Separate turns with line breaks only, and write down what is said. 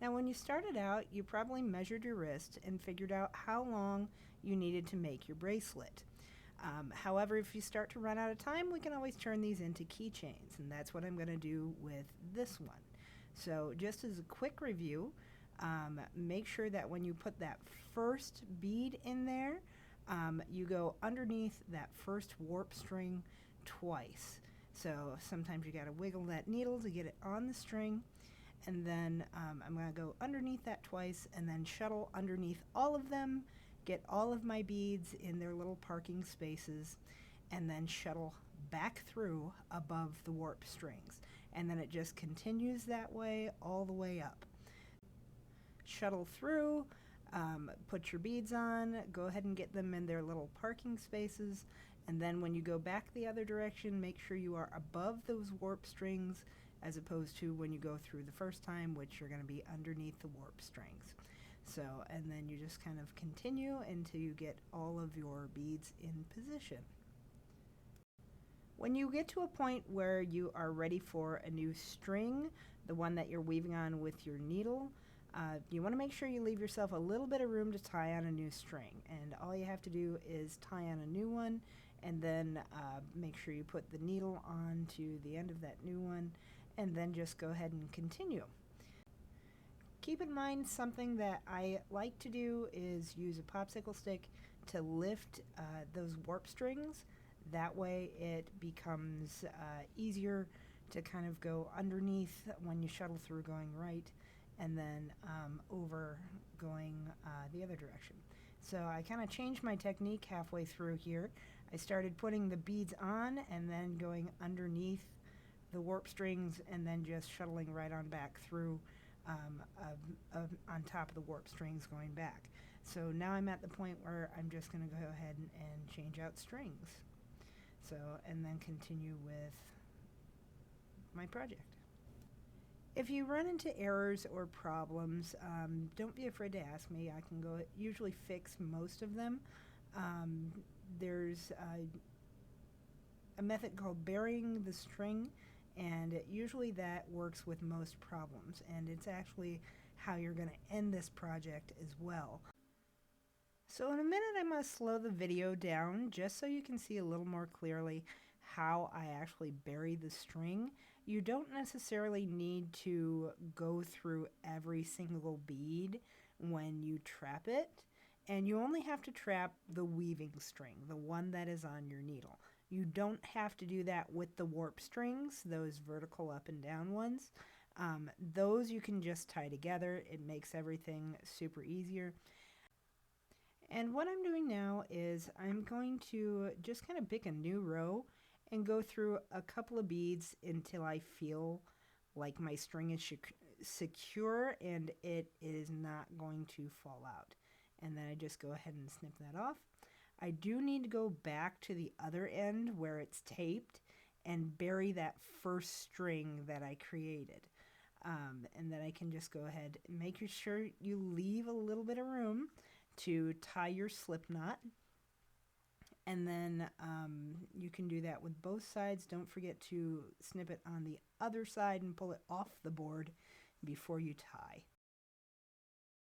Now when you started out, you probably measured your wrist and figured out how long you needed to make your bracelet. However, if you start to run out of time, we can always turn these into keychains, and that's what I'm going to do with this one. So just as a quick review, make sure that when you put that first bead in there, you go underneath that first warp string twice. So sometimes you got to wiggle that needle to get it on the string, and then I'm going to go underneath that twice and then shuttle underneath all of them, get all of my beads in their little parking spaces, and then shuttle back through above the warp strings. And then it just continues that way all the way up. Shuttle through, put your beads on, go ahead and get them in their little parking spaces, and then when you go back the other direction, make sure you are above those warp strings as opposed to when you go through the first time, which you're going to be underneath the warp strings. So, and then you just kind of continue until you get all of your beads in position. When you get to a point where you are ready for a new string, the one that you're weaving on with your needle, you want to make sure you leave yourself a little bit of room to tie on a new string. And all you have to do is tie on a new one, and then make sure you put the needle onto the end of that new one, and then just go ahead and continue. Keep in mind, something that I like to do is use a popsicle stick to lift those warp strings. That way it becomes easier to kind of go underneath when you shuttle through going right, and then over going the other direction. So I kind of changed my technique halfway through here. I started putting the beads on and then going underneath the warp strings and then just shuttling right on back through on top of the warp strings going back. So now I'm at the point where I'm just going to go ahead and change out strings. So, and then continue with my project. If you run into errors or problems, don't be afraid to ask me. I can usually fix most of them. There's a method called burying the string, and usually that works with most problems, and it's actually how you're going to end this project as well. So in a minute I'm going to slow the video down just so you can see a little more clearly how I actually bury the string. You don't necessarily need to go through every single bead when you trap it, and you only have to trap the weaving string, the one that is on your needle. You don't have to do that with the warp strings, those vertical up and down ones. Those you can just tie together. It makes everything super easier. And what I'm doing now is I'm going to just kind of pick a new row and go through a couple of beads until I feel like my string is secure and it is not going to fall out. And then I just go ahead and snip that off. I do need to go back to the other end where it's taped and bury that first string that I created. And then I can just go ahead and make sure you leave a little bit of room to tie your slip knot. And then you can do that with both sides. Don't forget to snip it on the other side and pull it off the board before you tie.